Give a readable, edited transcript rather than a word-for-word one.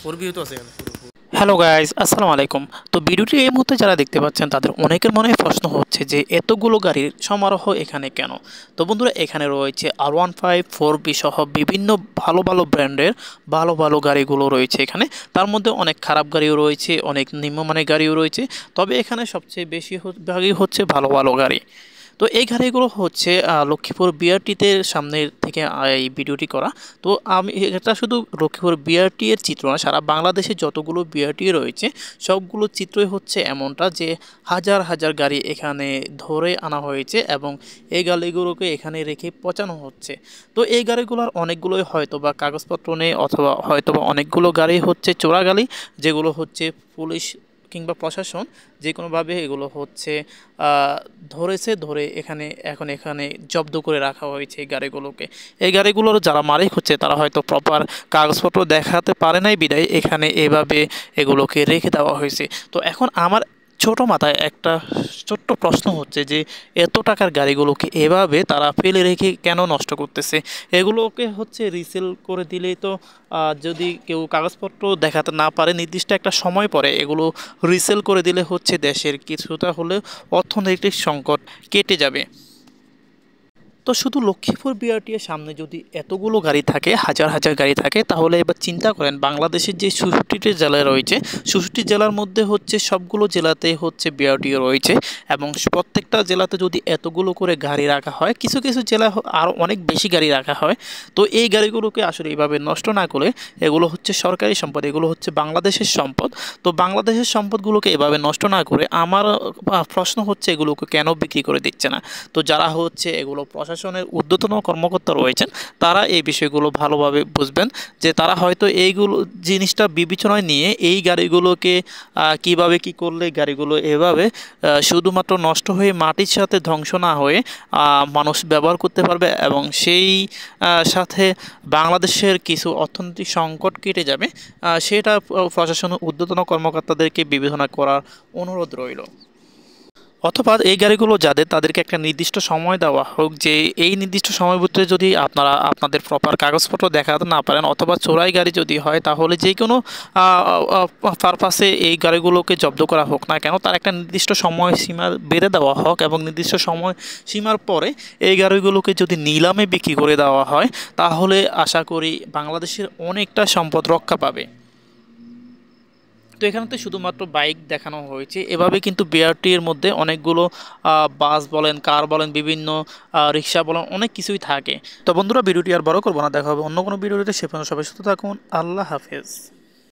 4B তো আছে এখানে পুরো। হ্যালো গাইস, আসসালামু আলাইকুম। তো ভিডিওটি এই মুহূর্তে যারা দেখতে পাচ্ছেন তাদের অনেকের মনে প্রশ্ন হচ্ছে যে এতগুলো গাড়ির সমারোহ এখানে কেন। তো বন্ধুরা, এখানে রয়েছে R15 4B সহ বিভিন্ন ভালো ভালো ব্র্যান্ডের ভালো ভালো গাড়িগুলো রয়েছে এখানে। তার মধ্যে অনেক খারাপ গাড়িও রয়েছে, অনেক নিম্নমানের গাড়িও রয়েছে, তবে এখানে সবচেয়ে বেশি ভাগই হচ্ছে ভালো ভালো গাড়ি। তো এই গাড়িগুলো হচ্ছে লক্ষ্মীপুর বিআরটিতে সামনের থেকে এই ভিডিওটি করা। তো আমি এটা শুধু লক্ষ্মীপুর বিআরটি এর চিত্র না, সারা বাংলাদেশে যতগুলো বিআরটি রয়েছে সবগুলো চিত্রই হচ্ছে এমনটা যে হাজার হাজার গাড়ি এখানে ধরে আনা হয়েছে এবং এই গাড়িগুলোকে এখানে রেখে পচানো হচ্ছে। তো এই গাড়িগুলোর অনেকগুলোই হয়তো বা কাগজপত্র নেই, অথবা হয়তো বা অনেকগুলো গাড়ি হচ্ছে চোরা গাড়ি, যেগুলো হচ্ছে পুলিশ কিংবা প্রশাসন যে কোনোভাবে এগুলো হচ্ছে ধরে এখানে জব্দ করে রাখা হয়েছে এই গাড়িগুলোকে। এই গাড়িগুলোর যারা মালিক হচ্ছে তারা হয়তো প্রপার কাগজপত্র দেখাতে পারে নাই বিদায় এখানে এভাবে এগুলোকে রেখে দেওয়া হয়েছে। তো এখন আমার ছোট মাথায় একটা ছোট্ট প্রশ্ন হচ্ছে যে এত টাকার গাড়িগুলোকে এভাবে তারা ফেলে রেখে কেন নষ্ট করতেছে? এগুলোকে হচ্ছে রিসেল করে দিলেই তো, যদি কেউ কাগজপত্র দেখাতে না পারে নির্দিষ্ট একটা সময় পরে এগুলো রিসেল করে দিলে হচ্ছে দেশের কিছুটা হলেও অর্থনৈতিক সংকট কেটে যাবে। তো শুধু লক্ষ্মীপুর বিআরটি এর সামনে যদি এতগুলো গাড়ি থাকে, হাজার হাজার গাড়ি থাকে, তাহলে এবার চিন্তা করেন বাংলাদেশের যে ৬৬টি জেলা রয়েছে, ৬৬টি জেলার মধ্যে হচ্ছে সবগুলো জেলাতে হচ্ছে বিআরটিও রয়েছে এবং প্রত্যেকটা জেলাতে যদি এতগুলো করে গাড়ি রাখা হয়, কিছু কিছু জেলা আরও অনেক বেশি গাড়ি রাখা হয়। তো এই গাড়িগুলোকে আসলে এইভাবে নষ্ট না করে, এগুলো হচ্ছে সরকারি সম্পদ, এগুলো হচ্ছে বাংলাদেশের সম্পদ। তো বাংলাদেশের সম্পদগুলোকে এভাবে নষ্ট না করে আমার প্রশ্ন হচ্ছে এগুলোকে কেন বিক্রি করে দিচ্ছে না? তো যারা হচ্ছে এগুলো প্রশাসনের ঊর্ধ্বতন কর্মকর্তা রয়েছেন তারা এই বিষয়গুলো ভালোভাবে বুঝবেন, যে তারা হয়তো এইগুলো জিনিসটা বিবেচনায় নিয়ে এই গাড়িগুলোকে কিভাবে কি করলে গাড়িগুলো এভাবে শুধুমাত্র নষ্ট হয়ে মাটির সাথে ধ্বংস না হয়ে মানুষ ব্যবহার করতে পারবে এবং সেই সাথে বাংলাদেশের কিছু অর্থনৈতিক সংকট কেটে যাবে, সেটা প্রশাসনের ঊর্ধ্বতন কর্মকর্তাদেরকে বিবেচনা করার অনুরোধ রইল। অথবা এই গাড়িগুলো যাদের, তাদেরকে একটা নির্দিষ্ট সময় দেওয়া হোক যে এই নির্দিষ্ট সময়ের ভিতরে যদি আপনারা আপনাদের প্রপার কাগজপত্র দেখাতে না পারেন অথবা চোরাই গাড়ি যদি হয়, তাহলে যে কোনো পারপাসে এই গাড়িগুলোকে জব্দ করা হোক না কেন, তার একটা নির্দিষ্ট সময় সীমা বেঁধে দেওয়া হোক এবং নির্দিষ্ট সময় সীমার পরে এই গাড়িগুলোকে যদি নিলামে বিক্রি করে দেওয়া হয়, তাহলে আশা করি বাংলাদেশের অনেকটা সম্পদ রক্ষা পাবে। তো এখানে তো শুধুমাত্র বাইক দেখানো হয়েছে, এভাবে কিন্তু বিআরটি এর মধ্যে অনেকগুলো বাস বলেন, কার বলেন, বিভিন্ন রিক্সা বলেন, অনেক কিছুই থাকে। তো বন্ধুরা, ভিডিওটি আর বড় করবো না, দেখা হবে অন্য কোনো ভিডিওতে। সে পর্যন্ত সবাই সুস্থ থাকুন। আল্লাহ হাফেজ।